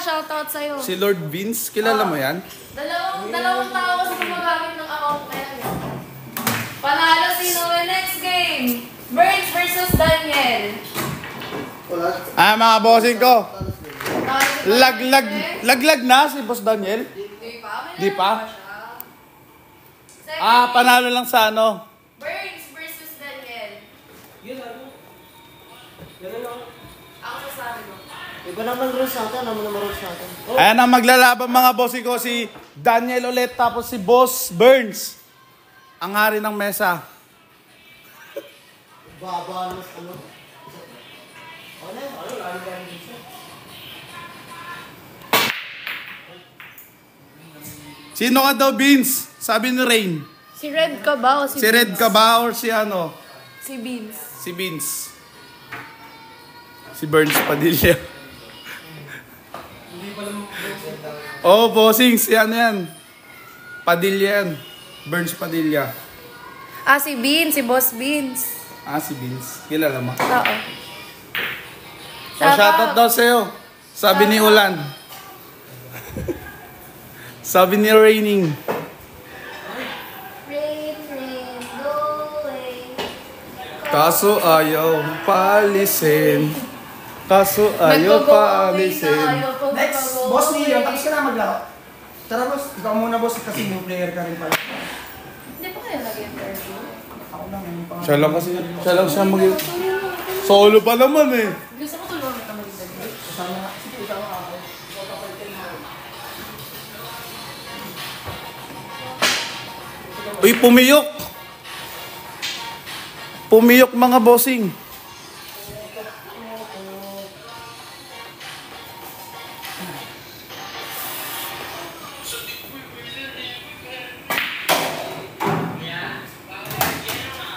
shoutout sa'yo. Si Lord Vince, kilala mo yan? Dalawang tao kasi gumagamit ng account na yan. Panalo sino yung next game? Burns versus Daniel. Mga bossing ko. Laglag na si Boss Daniel? Di pa? Panalo lang sa ano? Burns versus Daniel. Ako sasabi mo. Iba naman rules natin, ano naman rules natin. Ayan ang maglalaban mga bossing ko, si Daniel ulit tapos si Boss Burns. Ang hari ng mesa. Baba mas ano. Sino ka daw, Vince? Sabi ni Rain. Si Red ka ba o si Si Red ka ba or si ano? Si Beans. Si Vince. Si Burns Padilla. Oh, bossing, si ano yan? Padilla yan. Burns Padilla. Si Beans, si Boss Beans. Si Vince. Kilala mo? Oo. Shoutout daw sa'yo. Sabi ni Ulan. Sabi ni Raining. Rain, go away. Kaso ayaw paalisin. Kaso ayaw paalisin. Next, Boss Neo, tapos ka na maglaro. Tara boss, ikaw muna boss kasi new player ka rin pala. Hindi pa kayo nag-interview? Ako lang yung pangalan. Siya lang siya solo pa naman eh. Gusto ko tulungan ka mag-interview. Sige, isama ako. Uy, pumiyok! Pumiyok mga bossing.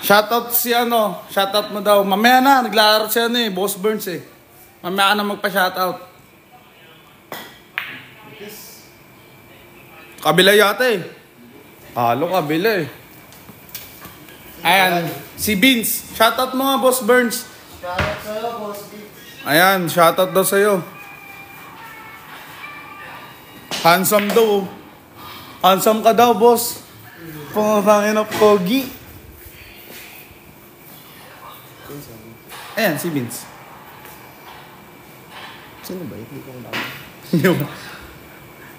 Shoutout si ano, shoutout mo daw. Mamaya na, naglalaro siya ano eh, Boss Burns eh. Mamaya ka na magpa-shoutout. Kabila yata eh. Halo kabila eh. Ayan, si Vince. Shoutout mo nga, Boss Burns. Shoutout sa'yo, Boss Vince. Ayan, shoutout daw sa'yo. Handsome daw. Handsome ka daw, boss. Pumapangin of Kogi. Ayan, si Vince. Sino ba? Hindi ko alam.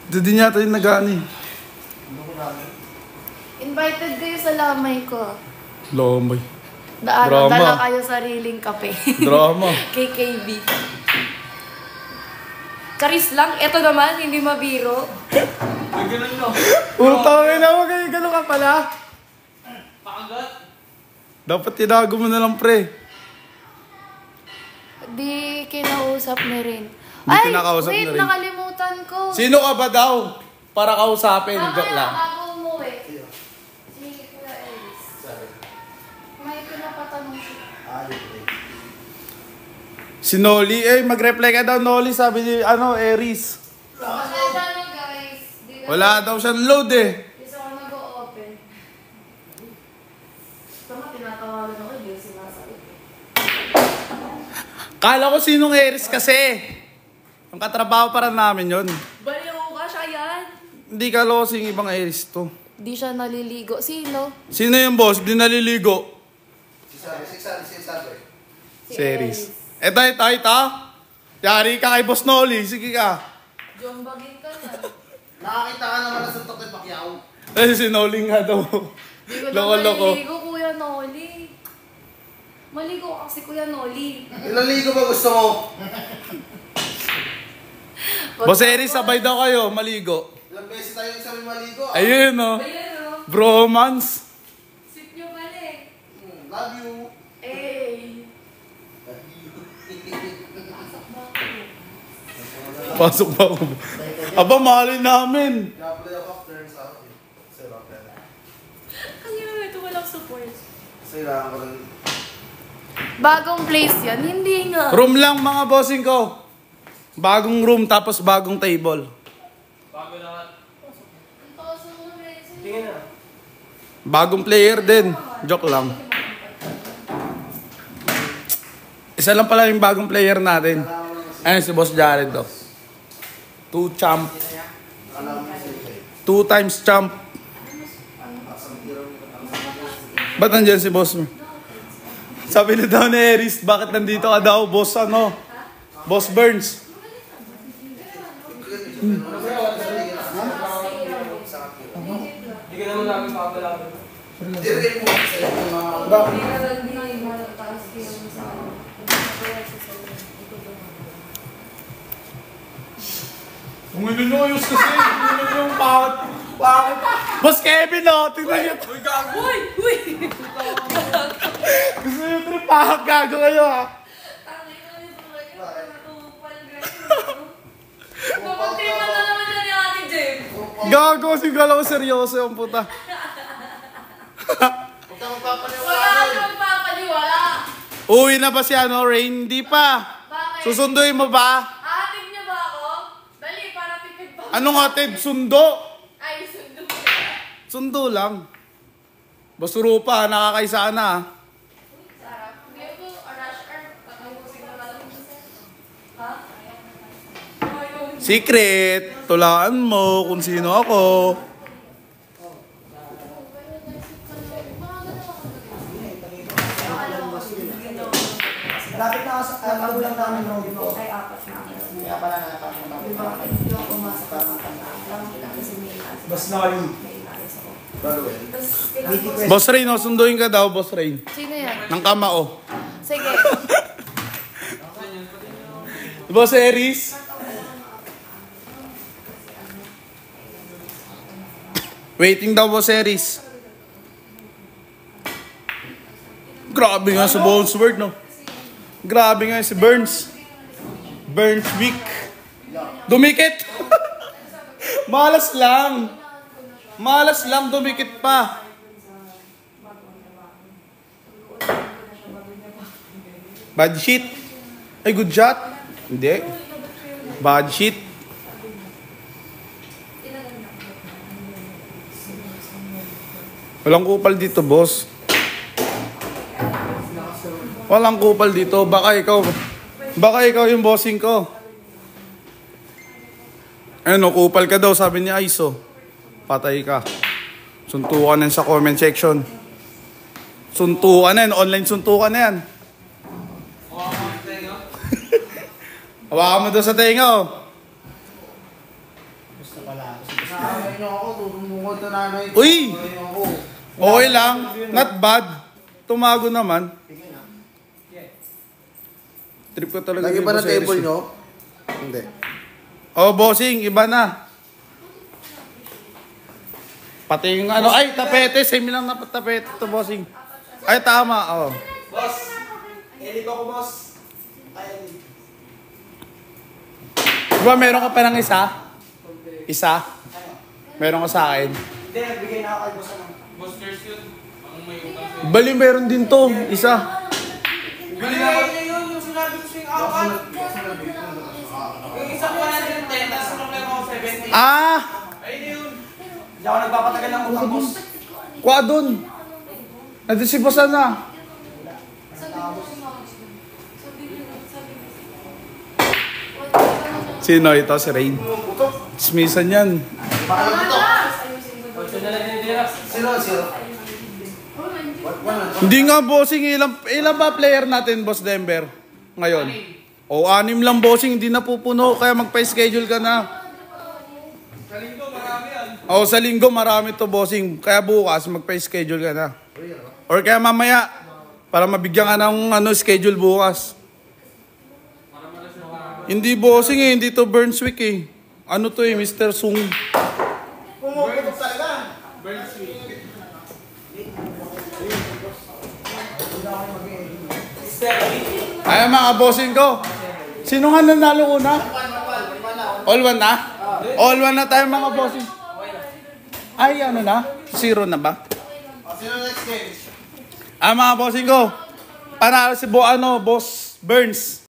Doon din yata yung nag-ano eh. Invited kayo sa lamay ko. Lomay. Drama. Dala kayo sariling kape. Drama. KKB. Charis lang. Ito naman, hindi mabiro. Ganun no. Utangin na mo kayo, gano'n ka pala. Pakagat. Dapat tinago mo na lang, pre. Di kinausap ni Rin. Di kinakausap wait, na rin. nakalimutan ko. Sino ka ba daw? Para kausapin. Joke lang. Bago umuwi. Si Kuya Ellis. May pinapatanong siya. Si Noli, mag-reply ka daw, Noli. Sabi ni, Aries. Pasensya na guys. Wala daw siyang load eh. Isa ko nag-o-open. Tama, tinatawagan ako. Hindi yung sinasagot. Kala ko sinong Aries kasi. Ang katrabaho para namin yon. Baliw ka siya yan. Hindi ka losing ibang Aries to. Di siya naliligo. Sino? Sino yung boss? Di naliligo. Si Sabi. Si Aries. Ito. Yari ka kay Boss Noli. Sige ka. Jombagin ka na. Nakakita ka naman sa Totoy Pacquiao. Si Noli nga daw. Di ko na Loko-loko. naliligo, Kuya Noli. Maligo ka kasi, Kuya Noli. Ilang ligo ba gusto mo? Boss Aries, sabay daw kayo. Maligo. Ilang beses tayo sabi maligo. Ayun o. Ayan o. Bromance. Sip nyo pala eh. Love you. Eh. Pasok ba ako? Aba, mahalin namin. Kaya play ako after sa akin. Sila ka na. Ang yun, ito walang support. Sila ko lang. Bagong place yan, hindi nga. Room lang mga bossing ko. Bagong room tapos bagong table. Bago lahat. Ang taas mo na Tingin na. Bagong player din. Joke lang. Isa lang pala yung bagong player natin. Ayun si Boss Jared daw. 2 champ. 2 times champ. Ba't nandiyan si boss mo? Sabi na daw ni Eris, bakit nandito ka daw, boss ano? Boss Burns. Hindi ka naman namin pakapalaban. Kung inunuyos kasi, yung bakit? Boss Kevin, oh, tingnan niyo. Uy, gago. Uy! Gusto niyo tripahak, gago kayo, ha? Kapag-tripan na naman siya ni Ate Jem. Gago, sigala ko seryoso yung puta. Wala siya magpapaniwala. Uwi na ba si ano, Rain? Hindi pa. Bakit? Susunduin mo ba? Aatid niya ba ako? Dali, para tipid pa. Anong atid? Sundo? Ay, sundo. Sundo lang. Basuro pa, nakakaisa na. Sarap. Hindi ko, rush hour. Tatapusin na lang. Ha? Secret. Tulaan mo kung sino ako. Lapit na sa kagulang namin ng dito. Ay, apat na ako. Kaya pala nakakatawa. Di ba, hindi ako umasa pa ng lang kasi may inaayos Bas na yun. may inaayos ako. Tapos, Tapos, Boss Rain, oh, sunduin ka daw, Boss Rain. Sino yan? Ng kamao. Sige. Boss Eris. Waiting daw, Boss Eris. Grabe nga sa Bones Word, no? Grabe nga si Burns. Burns week. Dumikit! Malas lang. Malas lang, dumikit pa. Bad shit. Ay, good shot. Hindi. Bad shit. Walang kupal dito, boss. Walang kupal dito. Baka ikaw yung bossing ko. Ano, kupal ka daw, sabi ni Aiso. Patay ka. Suntukan yan sa comment section. Suntukan na yan. Online suntukan na yan. Hawakan mo daw sa tenga, oh. gusto pala. Nanay niyo ako, tutumukan to nanay. Uy! Okay lang. Not bad. Tumago naman. Trip ko talaga. Lagi yung ba na boss table Eris. nyo? Hindi. Oh, bossing, iba na. Pati yung ano, ay, tapete, same lang na tapete to, bossing. Ay, tama, oh. Boss! Elib ako, boss. Ay, elib. Diba, meron ka pa ng isa? Isa? Meron ka sa akin? Hindi, nagbigay na ako kay boss. Boss Nurse yun. Ang may utang sa'yo. Bali, meron din to, isa. Binigay niya yun, yung sinabi ko sa'yo apat. Yung isang 110, tapos ang problema ko 70. Ah! Ayun yun. Hindi ako nagpapatagal ng utang, boss. Kuha dun. Nandun si boss na. Sino ito? Si Rain. Smisan yan. Baka lang ito. Ocho na lang yung dira. Zero. Hindi nga, bossing. Ilan ba player natin, Boss Denver? Ngayon? O, 6 lang, bossing. Hindi na pupuno. Kaya magpa-schedule ka na. Sa linggo, marami yan. O, sa linggo, marami to, bossing. Kaya bukas, magpa-schedule ka na. Or kaya mamaya, para mabigyan ka ng schedule bukas. Hindi, bossing eh. Hindi to Burns Week eh. Ano to eh, Mr. Sung. Pumuputok talaga. Ay, mga bossing ko. Sino nga nanalo una? All one na? All one na tayo, mga bossing. Ay, ano na? 0 na ba? Sino next game? Ah, mga bossing ko. Panalo si Boss Burns.